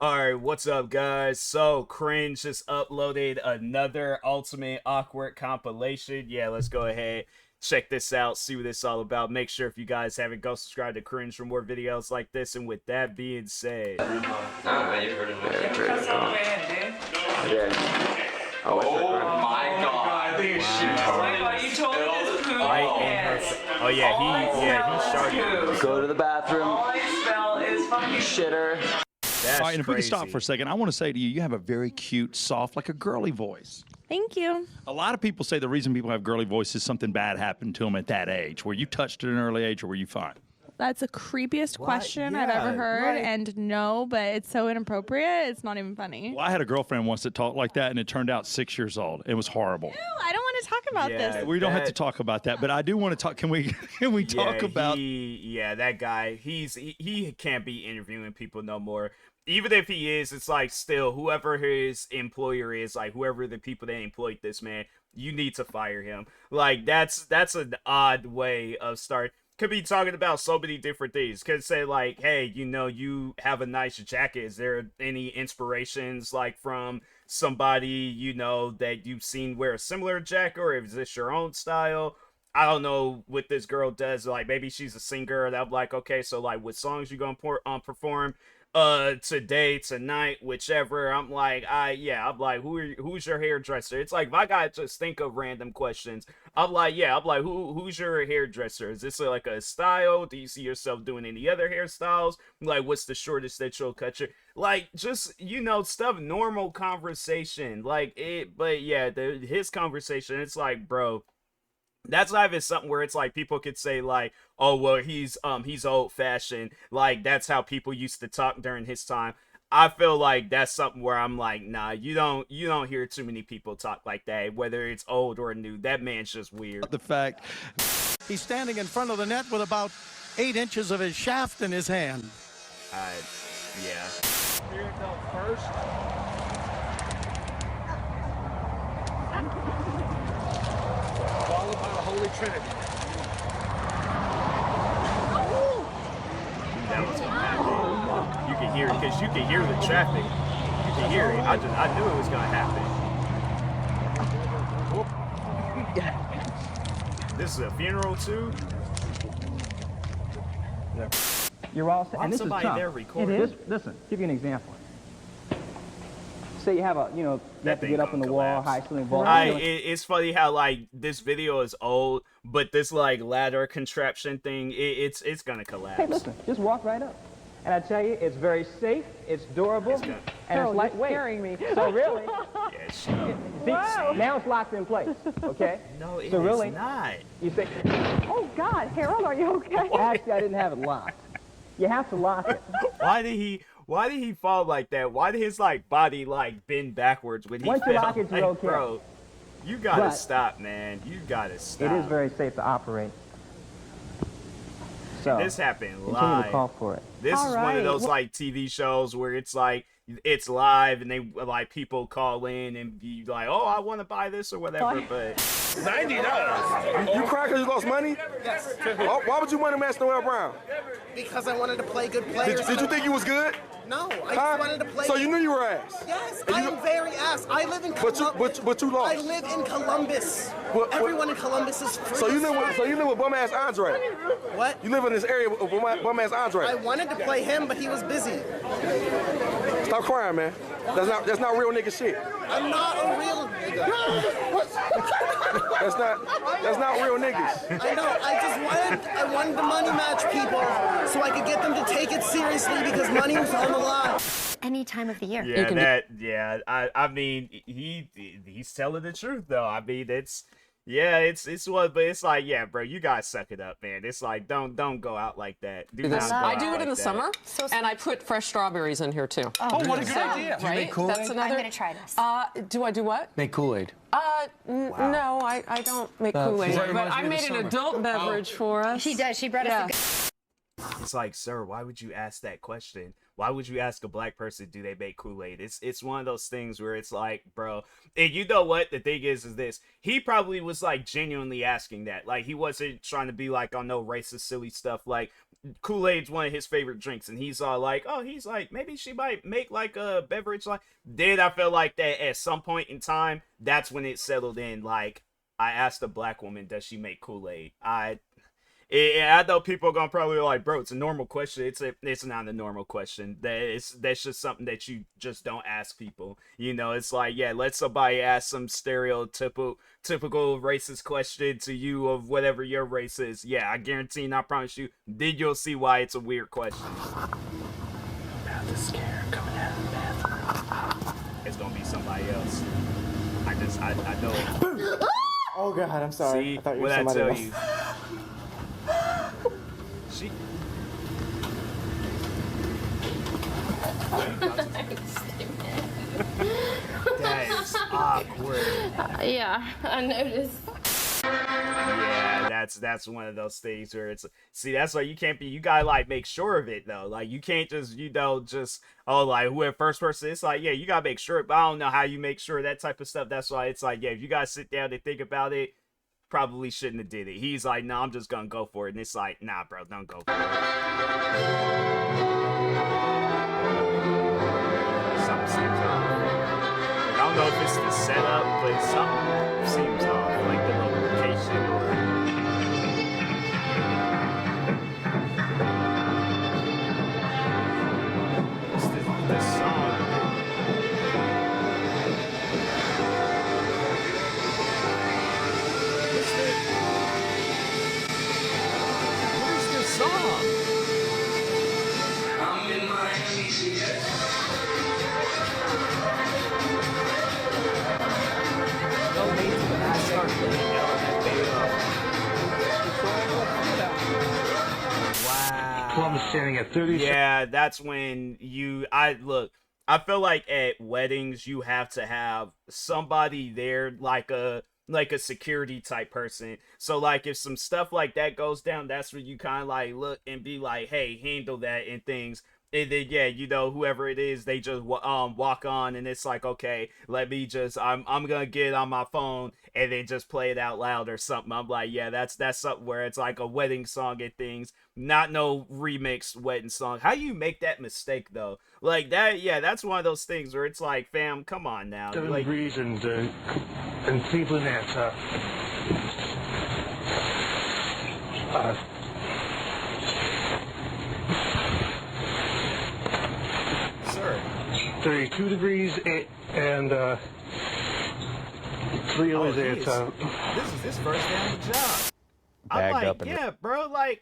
Alright, what's up guys? So, Cringe just uploaded another Ultimate Awkward compilation. Yeah, let's go ahead, check this out, see what it's all about. Make sure if you guys haven't, go subscribe to Cringe for more videos like this. And with that being said... No, man, you've heard it. Yeah. Oh my god. I think it's shit. You told me this poop. Oh yeah, he sharted. Go to the bathroom. All I smell is fucking Shitter. That's all right, and if we can crazy. stop for a second, I want to say to you, you have a very cute, soft, like a girly voice. Thank you. A lot of people say the reason people have girly voice is something bad happened to them at that age. Were you touched at an early age, or were you fine? That's the creepiest What? question I've Yeah, ever heard, like- and no, but it's so inappropriate, it's not even funny. Well, I had a girlfriend once that talked like that, and it turned out 6 years old. It was horrible. Ew, I don't want to talk about Yeah. this. We don't have to talk about that, but I do want to talk. Can we talk about? That guy, he can't be interviewing people no more. Even if he is, it's like still whoever his employer is, like whoever the people that employed this man, you need to fire him. Like that's an odd way of start. Could be talking about so many different things. Could say like, hey, you know, you have a nice jacket. Is there any inspirations like from somebody, you know, that you've seen wear a similar jacket, or is this your own style? I don't know what this girl does. Like maybe she's a singer, and I'm like, okay, so like what songs you gonna perform today, tonight, whichever. I'm like, who's your hairdresser? It's like if I gotta just think of random questions, I'm like, who's your hairdresser? Is this like a style? Do you see yourself doing any other hairstyles? Like what's the shortest that you'll cut your, like, just, you know, stuff, normal conversation like it. But yeah, his conversation, it's like, bro, that's not even something where it's like people could say like, oh well, he's old fashioned, like that's how people used to talk during his time. I feel like that's something where I'm like, nah, you don't hear too many people talk like that, whether it's old or new. That man's just weird. The fact he's standing in front of the net with about 8 inches of his shaft in his hand. Yeah. Here it goes first. Followed by the Holy Trinity. That was gonna happen. You can hear it because you can hear the traffic. You can hear it. I knew it was gonna happen. This is a funeral too. You're all set. Why And this somebody is tough. there recording? Listen, give you an example. Say you have a, you have to thing get up on gonna the wall, collapse. high ceiling vault. It's funny how like this video is old, but this like ladder contraption thing, it's gonna collapse. Hey, listen, just walk right up. And I tell you, it's very safe, it's durable, and it's lightweight. Scaring me. So really, Yeah, she, see, now it's locked in place, okay? no, it's So really, not. you say, Oh God, Harold, are you okay? actually, I didn't have it locked. You have to lock it. Why did he fall like that? Why did his like body like bend backwards when he Once you fell? lock it, you're Like, okay. bro, you gotta But stop, man. You gotta stop. It is very safe to operate. So This happened continue live. to call for it. This All is one of right. those like TV shows where it's like it's live and they like people call in and be like, oh, I want to buy this or whatever. But $90. You cry because you lost money? Yes. Why would you want to match Noel Brown? Because I wanted to play good players. Did you think you was good? No, I Huh? just wanted to play. So you knew you were ass? Yes, And I you am know- very ass. I live in But you lost. I live in Columbus. What- Everyone in Columbus is free. So you live with bum ass Andre. What? You live in this area with bum ass I Andre. wanted to play him, but he was busy. Stop crying, man. That's not real nigga shit. I'm not a real nigga. That's not real niggas. I know. I wanted to money match people so I could get them to take it seriously because money was on the line. Any time of the year. I mean he's telling the truth though. I mean it's what, but it's like, yeah, bro, you guys suck it up, man. It's like don't go out like that. I do it in the summer, and I put fresh strawberries in here too. Oh, what a good idea. Right? That's another. I'm gonna try this. Do I do what? Make Kool-Aid. No, I don't make Kool-Aid, that but reminds I me of the made an summer. adult beverage for us. She does. She brought Yeah. us It's like, sir, why would you ask that question? Why would you ask a black person, do they make Kool-Aid? It's one of those things where it's like, bro, and you know what? The thing is this. He probably was like genuinely asking that. Like he wasn't trying to be like on no racist, silly stuff. Like Kool-Aid's one of his favorite drinks, and he's all like, oh, he's like, maybe she might make like a beverage. Like, then I felt like that at some point in time, that's when it settled in. Like, I asked a black woman, does she make Kool-Aid? I know people are gonna probably be like, bro, it's a normal question. It's not a normal question. That's just something that you just don't ask people. You know, it's like, yeah, let somebody ask some typical racist question to you of whatever your race is. Yeah, I guarantee and I promise you, then you'll see why it's a weird question. About to scare coming out of the bathroom. It's gonna be somebody else. I know. Oh God, I'm sorry. See, I thought you were what I somebody tell else. you. She. That is awkward. Yeah, I noticed. Yeah, that's one of those things where it's, see, that's why you can't be, you gotta like make sure of it though. Like, you can't just, just, oh, like whoever first person, it's like, yeah, you gotta make sure, but I don't know how you make sure, that type of stuff. That's why it's like, yeah, if you guys sit down and think about it, probably shouldn't have did it. He's like, no, I'm just gonna go for it. And it's like, nah, bro, don't go for it. Something seems off. Like, I don't know if it's the setup, but something seems off. Like the location or... What's the song? What is this song? I'm in Miami, No need to not start playing Wow. Plum standing at 30. Yeah, that's when I feel like at weddings you have to have somebody there, like a security type person. So like if some stuff like that goes down, that's where you kind of like look and be like, hey, handle that and things. And then yeah, whoever it is, they just walk on, and it's like, okay, let me just I'm gonna get on my phone and then just play it out loud or something. I'm like, yeah, that's something where it's like a wedding song and things, not no remixed wedding song. How you make that mistake though? Like that, yeah, that's one of those things where it's like, fam, come on now. 7 Like, degrees and Cleveland at sir, 32 degrees and Cleo is at this is his first day on the job. I'm Bagged like, up and yeah, bro, like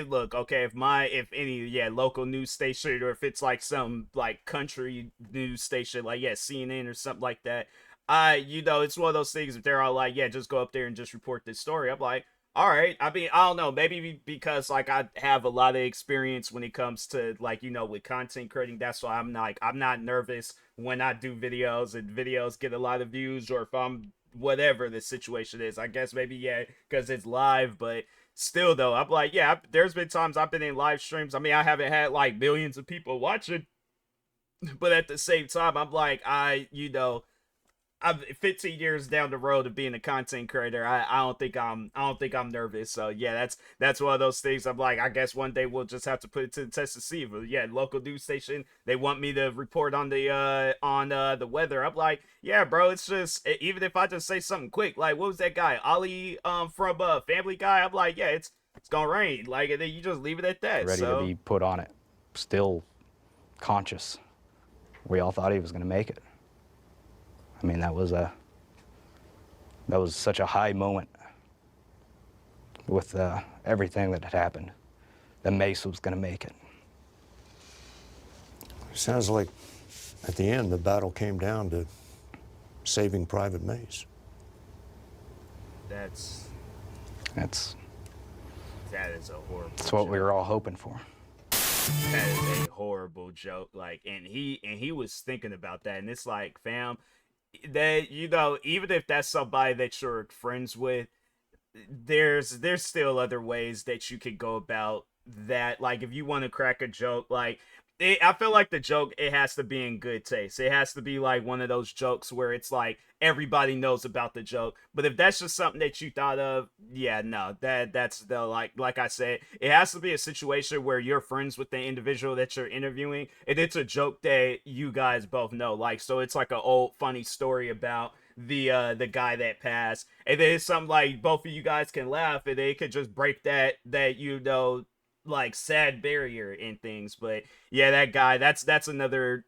look, okay, if any local news station, or if it's like some like country news station, like CNN or something like that, it's one of those things. If they're all like, yeah, just go up there and just report this story, I'm like, all right. I mean, I don't know, maybe because like I have a lot of experience when it comes to like, with content creating. That's why I'm not nervous when I do videos and videos get a lot of views, or if I'm whatever the situation is. I guess maybe, yeah, because it's live, but still though, I'm like, yeah, there's been times I've been in live streams. I mean, I haven't had like millions of people watching, but at the same time, I'm like, I'm 15 years down the road of being a content creator. I don't think I'm nervous. So yeah, that's one of those things. I'm like, I guess one day we'll just have to put it to the test to see. But yeah, local news station, they want me to report on the weather. I'm like, yeah, bro, it's just, even if I just say something quick, like what was that guy Ollie from Family Guy? I'm like, yeah, it's gonna rain. Like, and then you just leave it at that. Ready to be put on it, still conscious. We all thought he was gonna make it. I mean, that was such a high moment with everything that had happened. That Mace was going to make it. Sounds like at the end the battle came down to saving Private Mace. That is a horrible. That's what we were all hoping for. That is a horrible joke. Like, and he was thinking about that, and it's like, fam, that even if that's somebody that you're friends with, there's still other ways that you could go about that. Like, if you want to crack a joke, like, I feel like the joke, it has to be in good taste. It has to be like one of those jokes where it's like everybody knows about the joke. But if that's just something that you thought of, yeah, no, that's the like I said, it has to be a situation where you're friends with the individual that you're interviewing, and it's a joke that you guys both know. Like, so it's like an old funny story about the guy that passed, and then it's something like both of you guys can laugh, and they could just break that like sad barrier in things. But yeah, that guy, that's another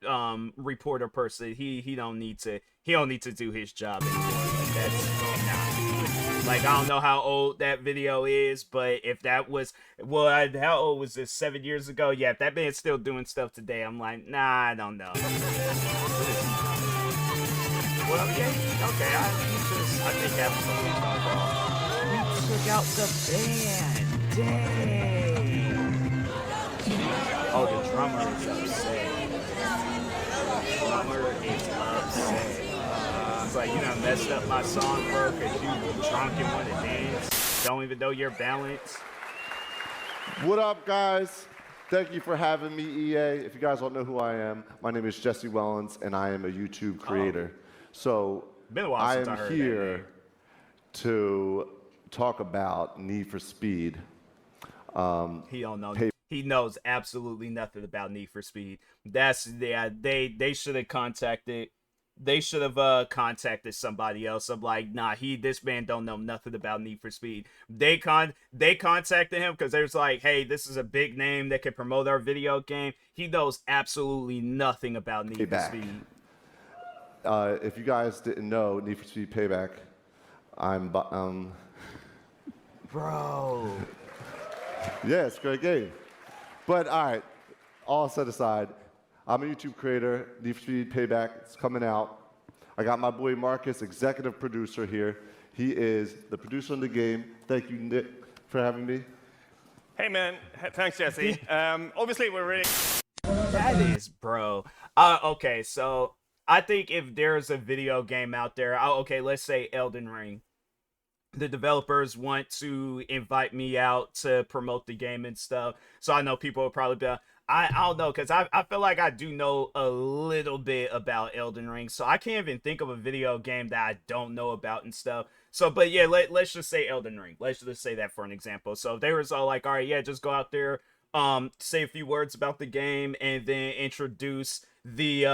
reporter person. He don't need to do his job anymore. Like, that's nah. Like, I don't know how old that video is, but if that was, well, how old was this, 7 years ago? Yeah, if that man's still doing stuff today, I'm like, nah, I don't know. Well, yeah, okay, I think having some we took out the band. Dang. Oh, the drummer is upset. The drummer is upset. It's like, you done messed up my song, bro, because you drunk and want to dance. Don't even know your balance. What up, guys? Thank you for having me, EA. If you guys don't know who I am, my name is Jesse Wellens, and I am a YouTube creator. So I am here to talk about Need for Speed. He don't know. He knows absolutely nothing about Need for Speed. That's, yeah, they should have contacted. They should have contacted somebody else. I'm like, nah, this man don't know nothing about Need for Speed. They contacted him because there's like, hey, this is a big name that can promote our video game. He knows absolutely nothing about Need for Speed. If you guys didn't know, Need for Speed Payback, Bro. Yeah, it's a great game. But all right, all set aside, I'm a YouTube creator. Need for Speed Payback, it's coming out. I got my boy Marcus, executive producer here. He is the producer of the game. Thank you, Nick, for having me. Hey, man. Thanks, Jesse. Obviously, we're really... That is, bro. Okay, so I think if there's a video game out there, okay, let's say Elden Ring. The developers want to invite me out to promote the game and stuff. So I know people will probably be like, I don't know, because I feel like I do know a little bit about Elden Ring. So I can't even think of a video game that I don't know about and stuff. So, but yeah, let's just say Elden Ring. Let's just say that for an example. So if they were all like, all right, yeah, just go out there, say a few words about the game, and then introduce the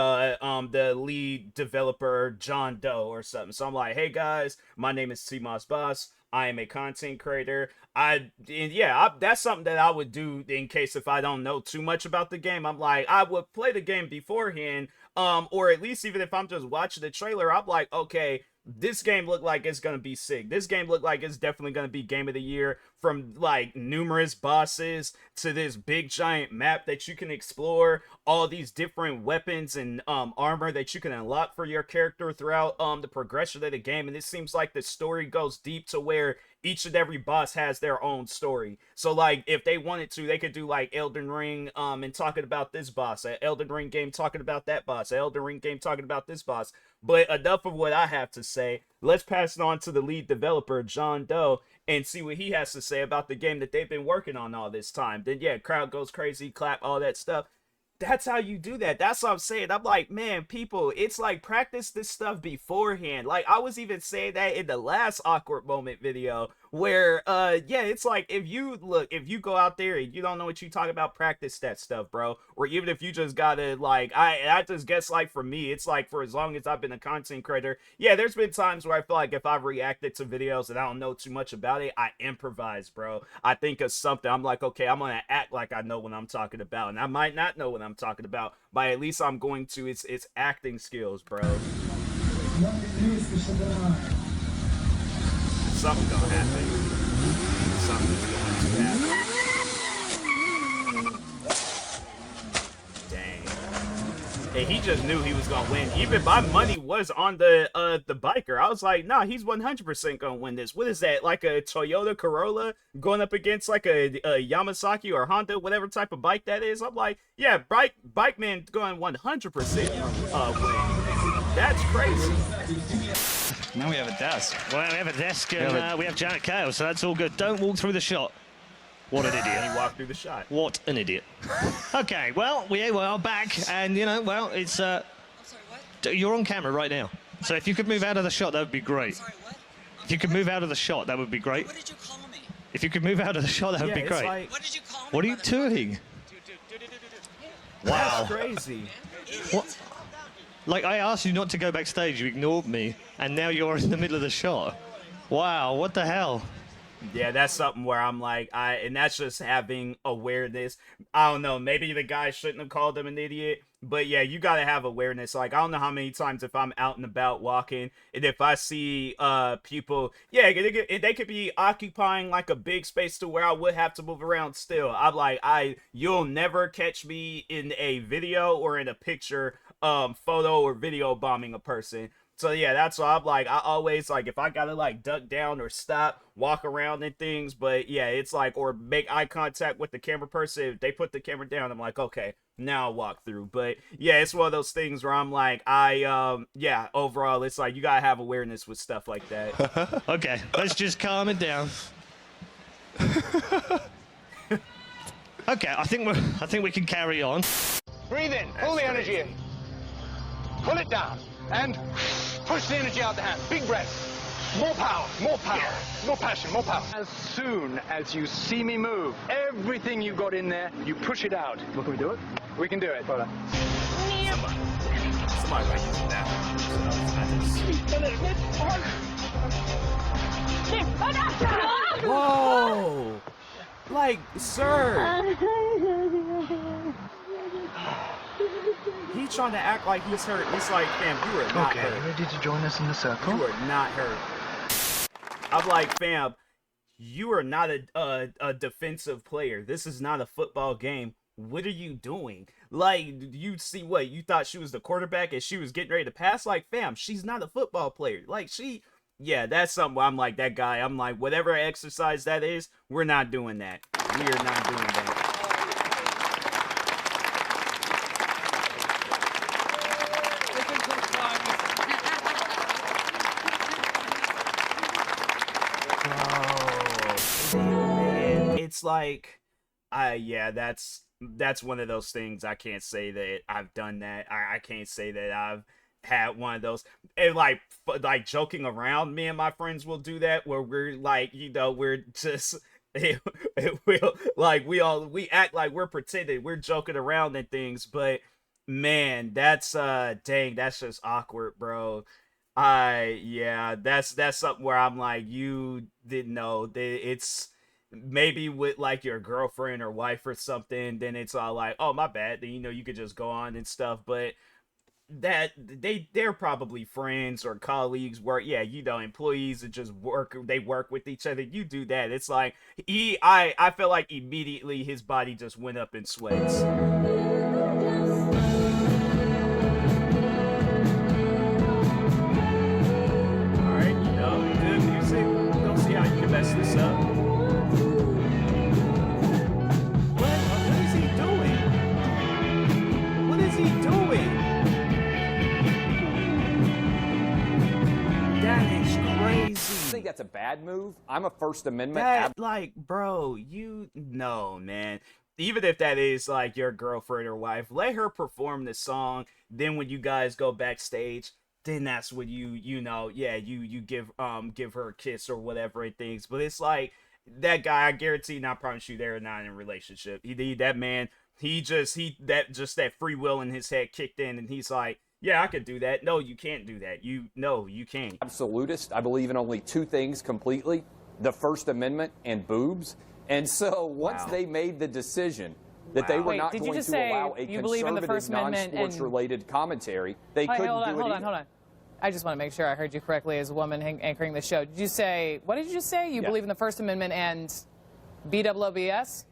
lead developer, John Doe, or something. So I'm like, hey guys, my name is TMossBoss. I am a content creator. That's something that I would do in case if I don't know too much about the game. I'm like, I would play the game beforehand, or at least even if I'm just watching the trailer, I'm like, okay, this game looked like it's gonna be sick. This game looked like it's definitely gonna be game of the year, from like numerous bosses to this big giant map that you can explore, all these different weapons and armor that you can unlock for your character throughout the progression of the game. And it seems like the story goes deep to where each and every boss has their own story. So like if they wanted to, they could do like Elden Ring and talking about this boss, an Elden Ring game talking about that boss, an Elden Ring game talking about this boss. But enough of what I have to say. Let's pass it on to the lead developer, John Doe, and see what he has to say about the game that they've been working on all this time. Then yeah, crowd goes crazy, clap, all that stuff. That's how you do that. That's what I'm saying. I'm like, man, people, it's like practice this stuff beforehand. Like I was even saying that in the last awkward moment video where yeah, it's like if you go out there and you don't know what you talk about, practice that stuff, bro. Or even if you just gotta like, I just guess like for me, it's like for as long as I've been a content creator, yeah, there's been times where I feel like if I've reacted to videos and I don't know too much about it, I improvise, bro. I think of something, I'm like, okay, I'm gonna act like I know what I'm talking about, and I might not know what I'm talking about, but at least I'm going to, it's acting skills, bro. Something's gonna happen. Something's going to happen. Dang. And he just knew he was gonna win. Even my money was on the biker. I was like, nah, he's 100% gonna win this. What is that? Like a Toyota Corolla going up against like a Yamasaki or Honda, whatever type of bike that is. I'm like, yeah, bike man going 100% win. That's crazy. Now we have a desk. Well, we have a desk and we have Janet Kale, so that's all good. Don't walk through the shot. What an idiot. And he walked through the shot. What an idiot. Okay, well, we are back, and, you know, well, it's... I'm sorry, what? You're on camera right now. So if you could move out of the shot, that would be great. Sorry, what? If you could move out of the shot, that would be great. What did you call me? If you could move out of the shot, that would be great. Like, what did you call me? What are you doing? Wow. That's crazy. What? Like, I asked you not to go backstage, you ignored me, and now you're in the middle of the shot. Wow, what the hell? Yeah, that's something where I'm like, and that's just having awareness. I don't know, maybe the guy shouldn't have called him an idiot, but yeah, you gotta have awareness. Like, I don't know how many times if I'm out and about walking, and if I see people, yeah, they could be occupying like a big space to where I would have to move around still. I'm like, you'll never catch me in a video or in a picture, photo or video bombing a person. So yeah, that's why I'm like, I always, like, if I gotta like duck down or stop, walk around and things, but yeah, it's like, or make eye contact with the camera person. If they put the camera down, I'm like, okay, now I'll walk through. But yeah, it's one of those things where I'm like, yeah, overall, it's like, you gotta have awareness with stuff like that. Okay, let's just calm it down. Okay, I think we can carry on. Breathe in, pull the energy in. Pull it down, and push the energy out the hand. Big breath. More power, more passion, more power. As soon as you see me move, everything you got in there, you push it out. Well, can we do it? We can do it. Hold on. Somebody might use that. Whoa! Like, sir! He's trying to act like he's hurt. It's like, fam, you are not hurt. Okay, ready to join us in the circle? You are not hurt. I'm like, fam, you are not a defensive player. This is not a football game. What are you doing? Like, you see what? You thought she was the quarterback and she was getting ready to pass? Like, fam, she's not a football player. Like, yeah, that's something where I'm like, that guy, I'm like, whatever exercise that is, we're not doing that. We are not doing that. It's like, yeah, that's one of those things. I can't say that I've done that. I can't say that I've had one of those. And like joking around, me and my friends will do that where we're like, you know, we're just it will like we act like we're pretending, we're joking around and things, but man, that's dang, that's just awkward, bro. Yeah, that's something where I'm like, you didn't know that it's maybe with like your girlfriend or wife or something, then it's all like, oh, my bad, then, you know, you could just go on and stuff. But that they're probably friends or colleagues where, yeah, you know, employees that just work with each other. You do that, it's like I feel like immediately his body just went up in sweats. Mess this up. What is he doing? What is he doing? That is crazy. You think that's a bad move? I'm a First Amendment. That, like, bro, no, man. Even if that is like your girlfriend or wife, let her perform the song. Then when you guys go backstage, then that's when you know, yeah, you give her a kiss or whatever and things. But it's like, that guy, I guarantee, and I promise you, they're not in a relationship. That man, that free will in his head kicked in, and he's like, yeah, I could do that. No, you can't do that. No, you can't. Absolutist. I believe in only two things completely: the First Amendment and boobs. And so once they made the decision that they were not going to allow a conservative, non-sports related commentary, they couldn't do it. Hold on. I just want to make sure I heard you correctly as a woman anchoring the show. Did you say, what did you say? You believe in the First Amendment and BWOBS?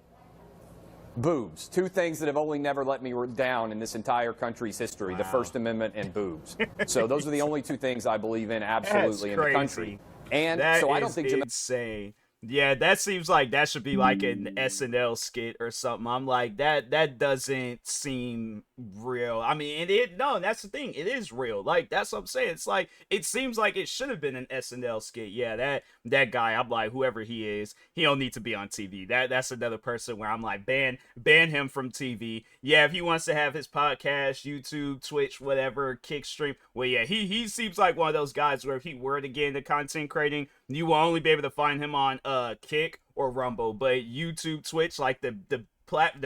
Boobs. Two things that have only never let me down in this entire country's history: the First Amendment and boobs. So those are the only two things I believe in absolutely in the country. And that so I don't is think insane. Yeah, that seems like that should be like an SNL skit or something. I'm like, that doesn't seem real. I mean, no, that's the thing. It is real. Like, that's what I'm saying. It's like, it seems like it should have been an SNL skit. Yeah, that guy, I'm like, whoever he is, he don't need to be on TV. That's another person where I'm like, ban him from TV. Yeah, if he wants to have his podcast, YouTube, Twitch, whatever, Kick stream, well, yeah, he seems like one of those guys where if he were to get into content creating, you will only be able to find him on Kick or Rumble, but YouTube, Twitch, like the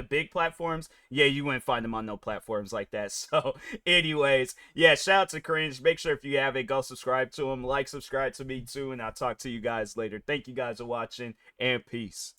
big platforms, yeah, you wouldn't find him on no platforms like that. So, anyways, yeah, shout out to Cringe. Make sure if you haven't, go subscribe to him, subscribe to me too, and I'll talk to you guys later. Thank you guys for watching, and peace.